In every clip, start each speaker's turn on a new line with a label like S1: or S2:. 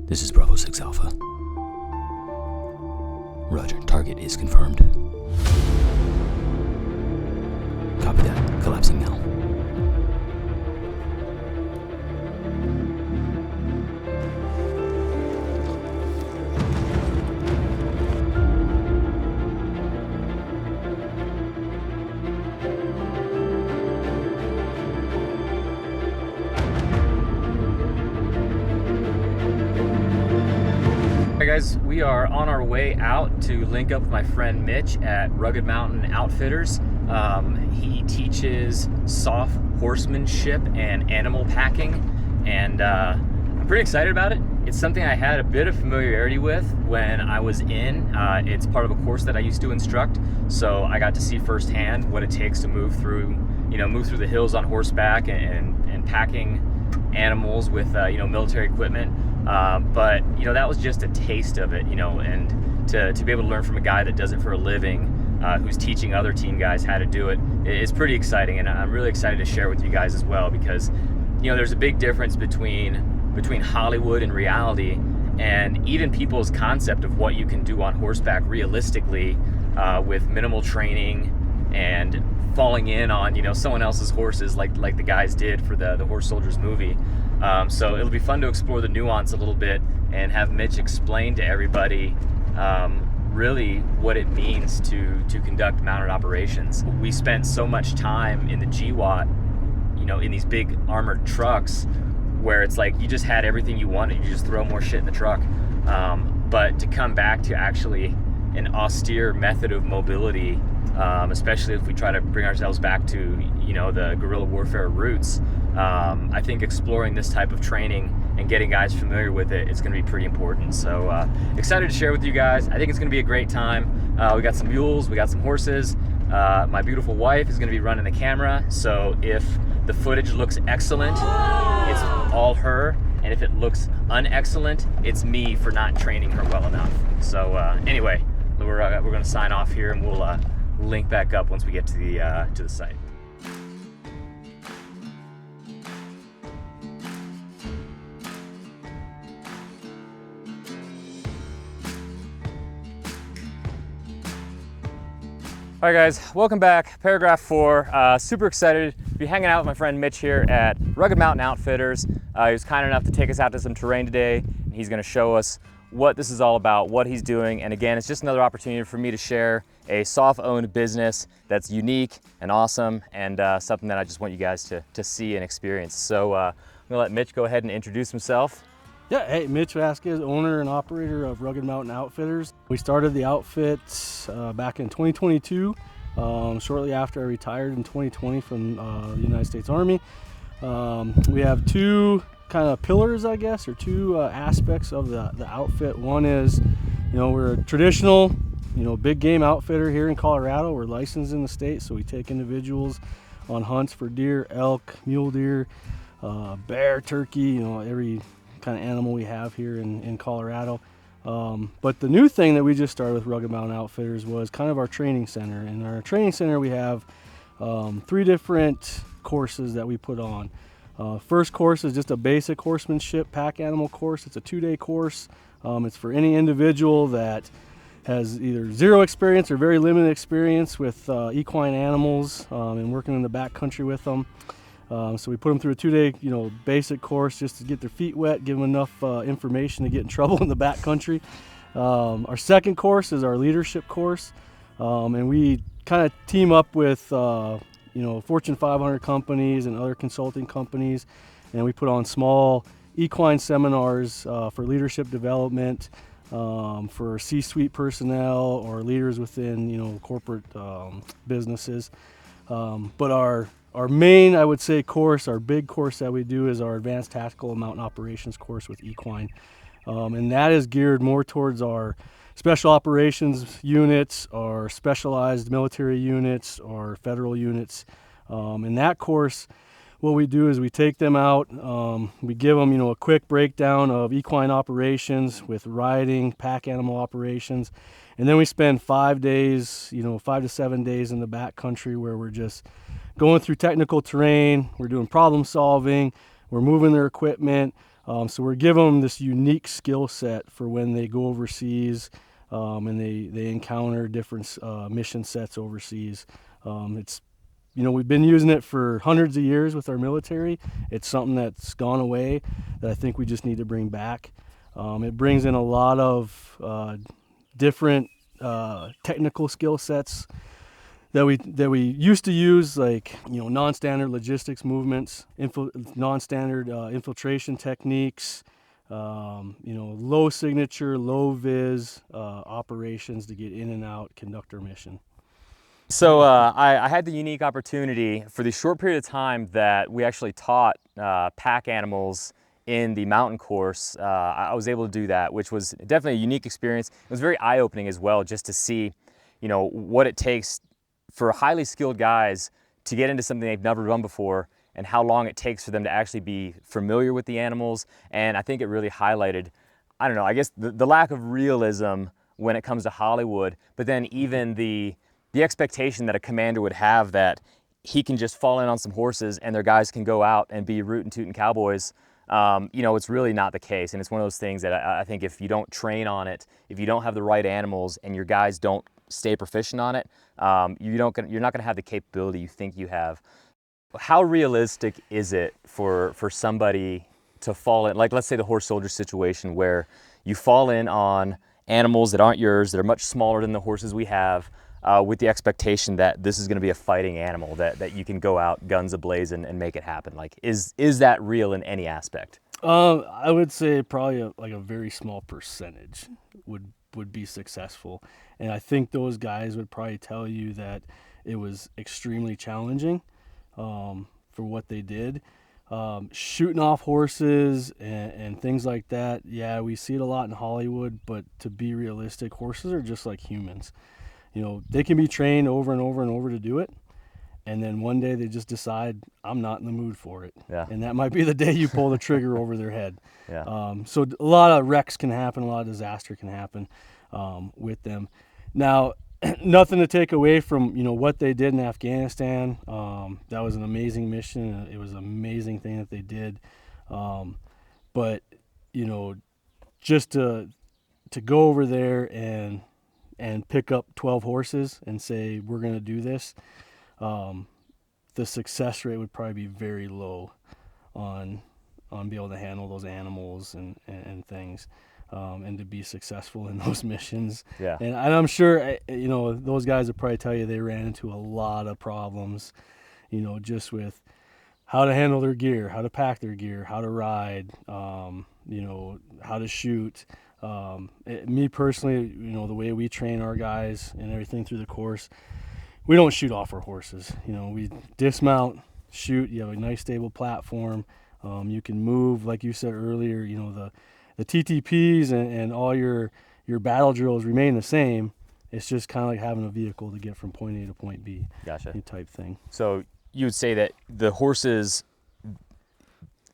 S1: This is Bravo 6 Alpha. Roger, target is confirmed. Copy that. Collapsing now.
S2: Hey guys, we are on our way out to link up with my friend Mitch at Rugged Mountain Outfitters. He teaches soft horsemanship and animal packing, and I'm pretty excited about it. It's something I had a bit of familiarity with when I was in. It's part of a course that I used to instruct, so I got to see firsthand what it takes to move through the hills on horseback and packing animals with military equipment. But that was just a taste of it, and to be able to learn from a guy that does it for a living, who's teaching other team guys how to do it, is pretty exciting. And I'm really excited to share with you guys as well, because there's a big difference between Hollywood and reality, and even people's concept of what you can do on horseback realistically, with minimal training and falling in on someone else's horses like the guys did for the Horse Soldiers movie. So it'll be fun to explore the nuance a little bit and have Mitch explain to everybody really what it means to conduct mounted operations. We spent so much time in the GWAT, in these big armored trucks, where it's like you just had everything you wanted, you just throw more shit in the truck. But to come back to actually an austere method of mobility, especially if we try to bring ourselves back to the guerrilla warfare roots, I think exploring this type of training and getting guys familiar with it is going to be pretty important. So excited to share with you guys. I think it's going to be a great time. We got some mules, we got some horses. My beautiful wife is going to be running the camera, so if the footage looks excellent, it's all her, and if it looks unexcellent, it's me for not training her well enough. So anyway, we're going to sign off here, and we'll link back up once we get to the site. All right guys, welcome back. Paragraph 4. Super excited to be hanging out with my friend Mitch here at Rugged Mountain Outfitters. He was kind enough to take us out to some terrain today, and he's going to show us what this is all about, what he's doing. And again, it's just another opportunity for me to share a SOF-owned business that's unique and awesome, and something that I just want you guys to see and experience. So I'm gonna let Mitch go ahead and introduce himself.
S3: Yeah, hey, Mitch Vasquez, owner and operator of Rugged Mountain Outfitters. We started the outfit back in 2022, shortly after I retired in 2020 from the United States Army. We have two kind of pillars, I guess, or two aspects of the outfit. One is, we're a traditional, big game outfitter here in Colorado. We're licensed in the state, so we take individuals on hunts for deer, elk, mule deer, bear, turkey, every kind of animal we have here in Colorado. But the new thing that we just started with Rugged Mountain Outfitters was kind of our training center. In our training center, we have 3 different courses that we put on. First course is just a basic horsemanship pack animal course. It's a 2-day course. It's for any individual that has either zero experience or very limited experience with equine animals and working in the backcountry with them. So we put them through a 2-day, basic course just to get their feet wet, give them enough information to get in trouble in the backcountry. Our second course is our leadership course, and we kind of team up with, Fortune 500 companies and other consulting companies, and we put on small equine seminars for leadership development, for C-suite personnel or leaders within, corporate businesses. But our main, I would say, course, our big course that we do is our Advanced Tactical and Mountain Operations course with equine. And that is geared more towards our special operations units, our specialized military units, or federal units. In that course, what we do is we take them out, we give them, a quick breakdown of equine operations with riding, pack animal operations. And then we spend 5 days, 5 to 7 days in the backcountry where we're just going through technical terrain, we're doing problem solving, we're moving their equipment, So we're giving them this unique skill set for when they go overseas and they encounter different mission sets overseas. It's, we've been using it for hundreds of years with our military. It's something that's gone away that I think we just need to bring back. It brings in a lot of different technical skill sets that we used to use, like non-standard logistics movements, non-standard infiltration techniques, low signature, low vis operations to get in and out, conduct our mission.
S2: So I had the unique opportunity for the short period of time that we actually taught pack animals in the mountain course. I was able to do that, which was definitely a unique experience. It was very eye-opening as well, just to see, what it takes for highly skilled guys to get into something they've never done before, and how long it takes for them to actually be familiar with the animals. And I think it really highlighted, I don't know, I guess the lack of realism when it comes to Hollywood, but then even the expectation that a commander would have that he can just fall in on some horses and their guys can go out and be rootin' tootin' cowboys. It's really not the case. And it's one of those things that I think if you don't train on it, if you don't have the right animals and your guys don't stay proficient on it, you're not gonna have the capability you think you have. How realistic is it for somebody to fall in, like let's say the horse soldier situation, where you fall in on animals that aren't yours, that are much smaller than the horses we have, with the expectation that this is going to be a fighting animal, that you can go out guns ablazing and make it happen? Like, is that real in any aspect?
S3: I would say probably a very small percentage would be successful, and I think those guys would probably tell you that it was extremely challenging for what they did. Shooting off horses and things like that, yeah, we see it a lot in Hollywood, but to be realistic, horses are just like humans. They can be trained over and over and over to do it, and then one day they just decide, I'm not in the mood for it.
S2: Yeah.
S3: And that might be the day you pull the trigger over their head.
S2: Yeah.
S3: So a lot of wrecks can happen, a lot of disaster can happen with them. Now, nothing to take away from what they did in Afghanistan. That was an amazing mission. It was an amazing thing that they did. But just to go over there and pick up 12 horses and say we're going to do this, the success rate would probably be very low on being able to handle those animals and things. And to be successful in those missions.
S2: Yeah.
S3: And I'm sure, those guys would probably tell you they ran into a lot of problems, just with how to handle their gear, how to pack their gear, how to ride, how to shoot. Me personally, the way we train our guys and everything through the course, we don't shoot off our horses. We dismount, shoot. You have a nice stable platform. You can move, like you said earlier. The TTPs and all your battle drills remain the same. It's just kind of like having a vehicle to get from point A to point B.
S2: Gotcha.
S3: Type thing.
S2: So you would say that the horses,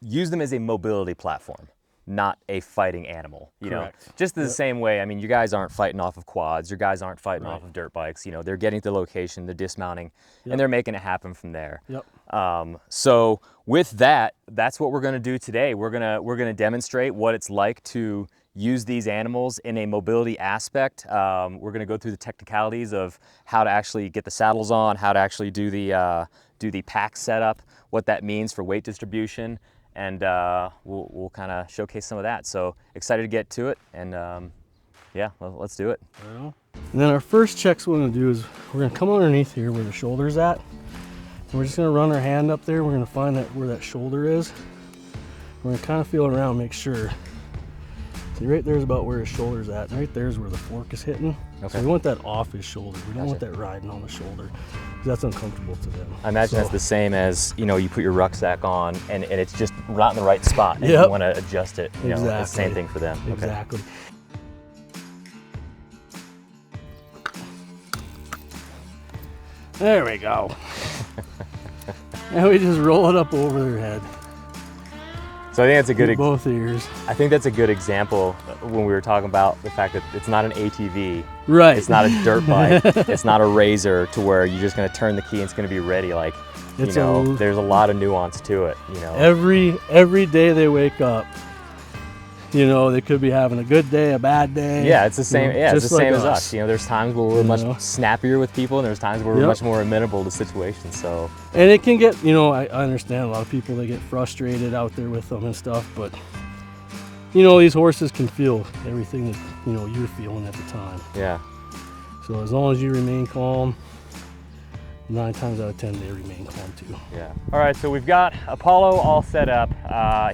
S2: use them as a mobility platform, not a fighting animal.
S3: Correct.
S2: Just the same way. I mean, you guys aren't fighting off of quads. Your guys aren't fighting off of dirt bikes. They're getting to the location, they're dismounting, and they're making it happen from there.
S3: Yep.
S2: So with that, that's what we're going to do today. We're gonna demonstrate what it's like to use these animals in a mobility aspect. We're going to go through the technicalities of how to actually get the saddles on, how to actually do the pack setup, what that means for weight distribution, and we'll kind of showcase some of that. So excited to get to it, and yeah, let's do it.
S3: And then our first checks we're going to do is we're going to come underneath here where the shoulder's at. And we're just going to run our hand up there. We're going to find where that shoulder is. We're going to kind of feel it around, make sure. See, right there's about where his shoulder's at. And right there's where the fork is hitting.
S2: Okay.
S3: So we want that off his shoulder. We don't want that riding on the shoulder, because that's uncomfortable to them.
S2: I imagine that's the same as, you put your rucksack on and it's just not in the right spot, and
S3: Yep.
S2: you want to adjust it.
S3: Exactly.
S2: It's the same thing for them.
S3: Exactly.
S2: Okay.
S3: There we go. And we just roll it up over their head.
S2: So I think that's a good.
S3: Both ears.
S2: I think that's a good example when we were talking about the fact that it's not an ATV.
S3: Right.
S2: It's not a dirt bike. It's not a razor to where you're just going to turn the key and it's going to be ready. Like,
S3: It's
S2: there's a lot of nuance to it.
S3: Every day they wake up, You know, they could be having a good day, a bad day.
S2: Yeah, it's the same.
S3: You know,
S2: Yeah, it's the
S3: just like
S2: same as us. You know, there's times where we're
S3: You
S2: much
S3: know?
S2: snappier with people, and there's times where we're
S3: Yep.
S2: much more amenable to situations. So
S3: And it can get, you know, I understand a lot of people, they get frustrated out there with them and stuff, but you know, these horses can feel everything that, you know, you're feeling at the time.
S2: yeah.
S3: So as long as you remain calm, 9 times out of 10 they remain calm too.
S2: Yeah. All right, so we've got Apollo all set up.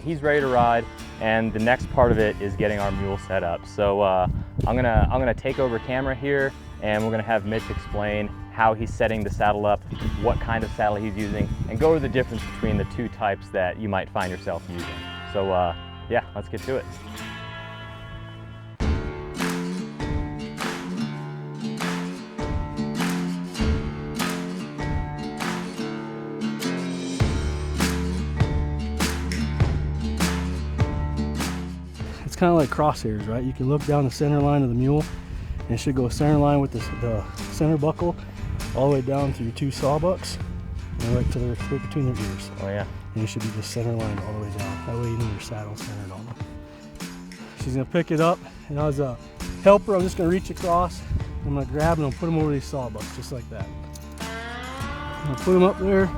S2: He's ready to ride, and the next part of it is getting our mule set up. So I'm gonna take over camera here, and we're gonna have Mitch explain how he's setting the saddle up, what kind of saddle he's using, and go over the difference between the two types that you might find yourself using. So yeah, let's get to it.
S3: It's kind of like crosshairs, right? You can look down the center line of the mule, and it should go center line with the center buckle all the way down to your 2 sawbucks and right between their ears.
S2: Oh yeah.
S3: And you should be just center line all the way down. That way you know your saddle's centered on them. She's gonna pick it up, and as a helper, I'm just gonna reach across. I'm gonna grab them and put them over these sawbucks, just like that. I'm gonna put them up there.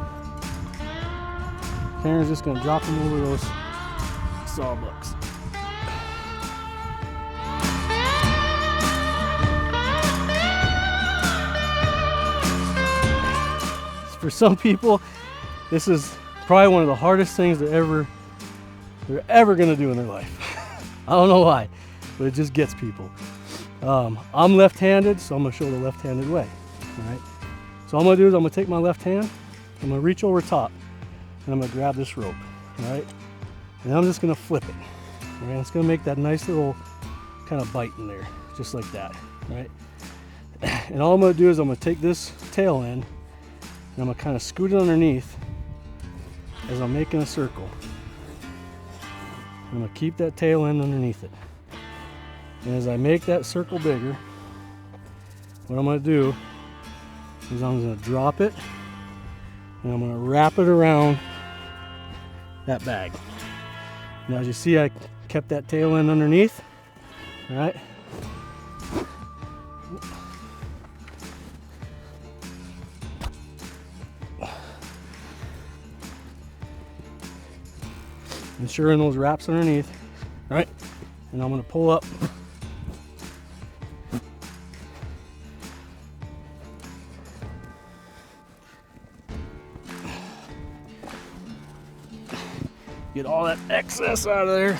S3: Karen's just gonna drop them over those sawbucks. For some people, this is probably one of the hardest things they're ever gonna do in their life. I don't know why, but it just gets people. I'm left-handed, so I'm gonna show the left-handed way. All right. So all I'm gonna do is I'm gonna take my left hand, I'm gonna reach over top, and I'm gonna grab this rope. All right. And I'm just gonna flip it. All right. It's gonna make that nice little kind of bite in there, just like that. All right. And all I'm gonna do is I'm gonna take this tail end, and I'm gonna kind of scoot it underneath as I'm making a circle. I'm gonna keep that tail end underneath it. And as I make that circle bigger, what I'm gonna do is I'm gonna drop it, and I'm gonna wrap it around that bag. Now as you see, I kept that tail end underneath, all right? Ensuring those wraps underneath, all right? And I'm gonna pull up. Get all that excess out of there.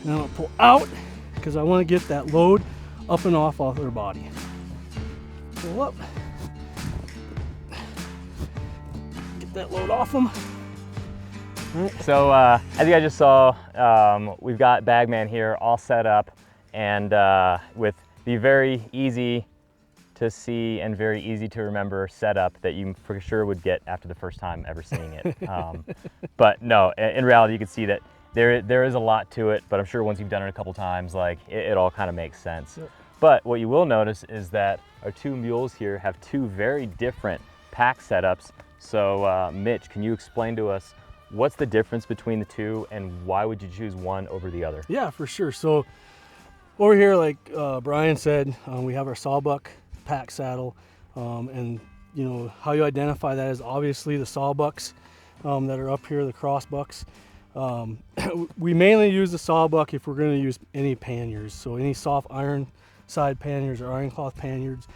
S3: And I'm gonna pull out because I want to get that load up and off their body. Pull up. Get that load off them. Right.
S2: So as you guys just saw, we've got Bagman here all set up, and with the very easy to see and very easy to remember setup that you for sure would get after the first time ever seeing it. But no, in reality, you can see that there is a lot to it, but I'm sure once you've done it a couple times, like it all kind of makes sense. Yep. But what you will notice is that our 2 mules here have 2 very different pack setups. So Mitch, can you explain to us what's the difference between the 2, and why would you choose one over the other?
S3: Yeah, for sure. So over here, like Brian said, we have our sawbuck pack saddle, and you know how you identify that is obviously the sawbucks that are up here, the crossbucks. We mainly use the sawbuck if we're going to use any panniers, so any soft iron side panniers or iron cloth panniers,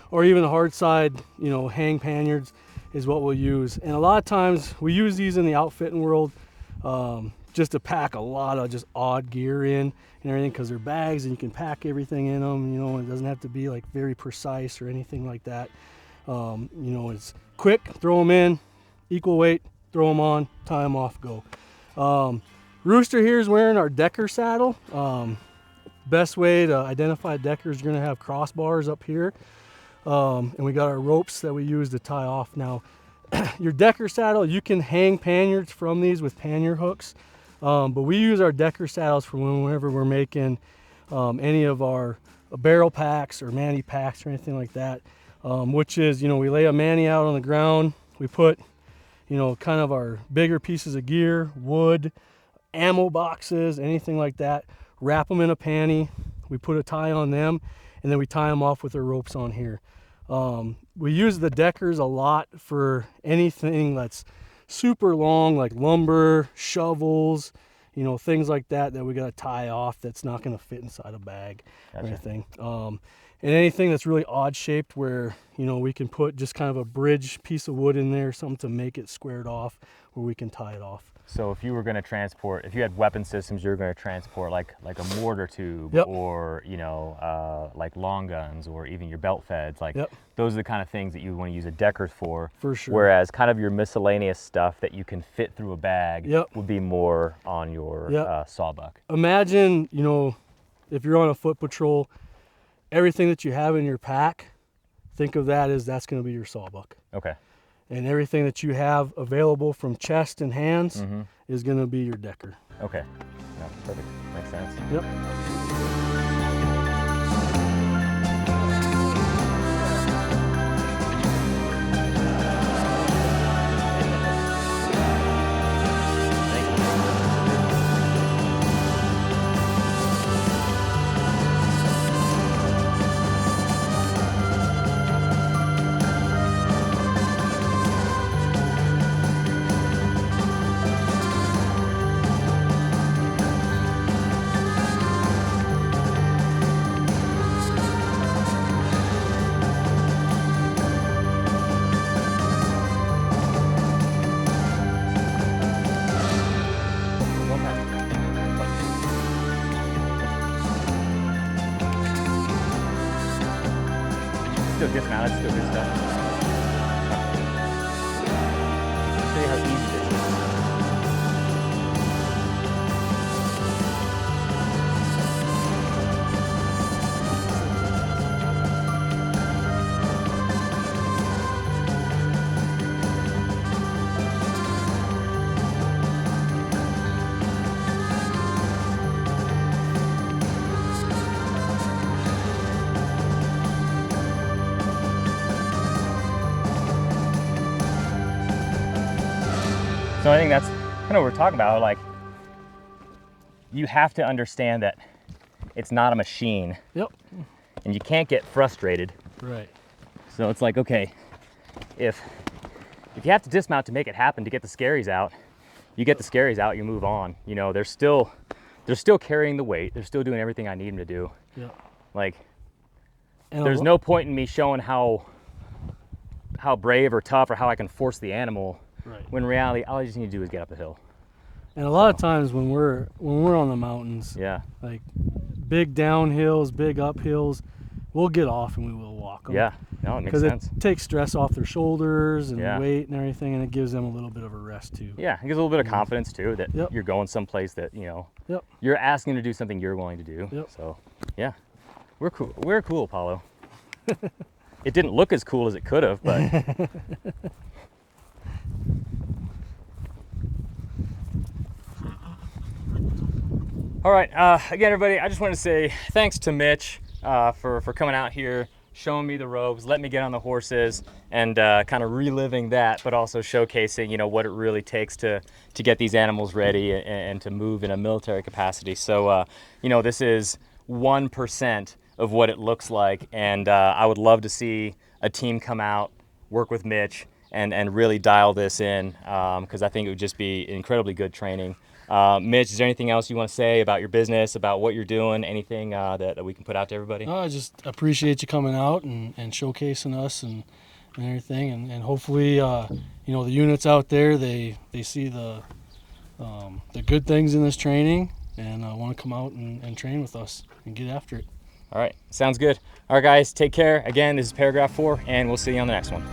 S3: or even the hard side, you know, hang panniers is what we'll use. And a lot of times we use these in the outfitting world just to pack a lot of just odd gear in and everything, because they're bags and you can pack everything in them. You know, it doesn't have to be like very precise or anything like that. You know, it's quick, throw them in, equal weight, throw them on, tie them off, go. Rooster here is wearing our Decker saddle. Best way to identify a Decker is you're going to have crossbars up here. And we got our ropes that we use to tie off. Now, your Decker saddle, you can hang panniers from these with pannier hooks, but we use our Decker saddles for whenever we're making any of our barrel packs or mani packs or anything like that, which is, you know, we lay a mani out on the ground, we put, you know, kind of our bigger pieces of gear, wood, ammo boxes, anything like that. Wrap them in a panty. We put a tie on them, and then we tie them off with the ropes on here. We use the deckers a lot for anything that's super long, like lumber, shovels, you know, things like that we got to tie off that's not going to fit inside a bag.
S2: Gotcha.
S3: Or anything. And anything that's really odd shaped where, you know, we can put just kind of a bridge piece of wood in there, something to make it squared off where we can tie it off.
S2: So if you were going to transport, if you had weapon systems, you were going to transport like a mortar tube,
S3: Yep.
S2: or, you know, like long guns, or even your belt feds, like
S3: Yep.
S2: those are the kind of things that you want to use a decker for.
S3: For sure.
S2: Whereas kind of your miscellaneous stuff that you can fit through a bag
S3: Yep.
S2: would be more on your
S3: Yep.
S2: sawbuck.
S3: Imagine, you know, if you're on a foot patrol, everything that you have in your pack, think of that as that's going to be your sawbuck.
S2: Okay.
S3: And everything that you have available from chest and hands is going to be your decker.
S2: Okay. No, perfect. Makes sense.
S3: Yep.
S2: Still dismounted, still good stuff. Show you how easy this is. So I think that's kind of what we're talking about. Like, you have to understand that it's not a machine.
S3: Yep.
S2: And you can't get frustrated.
S3: Right.
S2: So it's like, okay, if you have to dismount to make it happen, to get the scaries out, you get the scaries out, you move on. You know, they're still carrying the weight. They're still doing everything I need them to do.
S3: Yep.
S2: Like,
S3: And
S2: there's no point in me showing how brave or tough or how I can force the animal.
S3: Right.
S2: When in reality, all I just need to do is get up the hill.
S3: And a lot of times when we're on the mountains,
S2: Yeah.
S3: like big downhills, big uphills, we'll get off and we will walk them.
S2: Yeah. No, it makes
S3: Because it
S2: sense.
S3: takes stress off their shoulders and
S2: Yeah.
S3: weight and everything, and it gives them a little bit of a rest too.
S2: Yeah, it gives a little bit of confidence too that
S3: Yep.
S2: you're going someplace that, you know,
S3: Yep.
S2: you're asking to do something you're willing to do.
S3: Yep.
S2: So, yeah, we're cool. We're cool, Apollo. It didn't look as cool as it could have, but. All right, again, everybody, I just want to say thanks to Mitch for coming out here, showing me the ropes, letting me get on the horses, and kind of reliving that, but also showcasing, you know, what it really takes to get these animals ready and to move in a military capacity. So, you know, this is 1% of what it looks like, and I would love to see a team come out, work with Mitch, and really dial this in, because I think it would just be incredibly good training. Mitch, is there anything else you want to say about your business, about what you're doing, anything that we can put out to everybody?
S3: No, I just appreciate you coming out and showcasing us and everything, and hopefully, you know, the units out there, they see the good things in this training and want to come out and train with us and get after it.
S2: All right, sounds good. All right, guys, take care. Again, this is Paragraph 4, and we'll see you on the next one.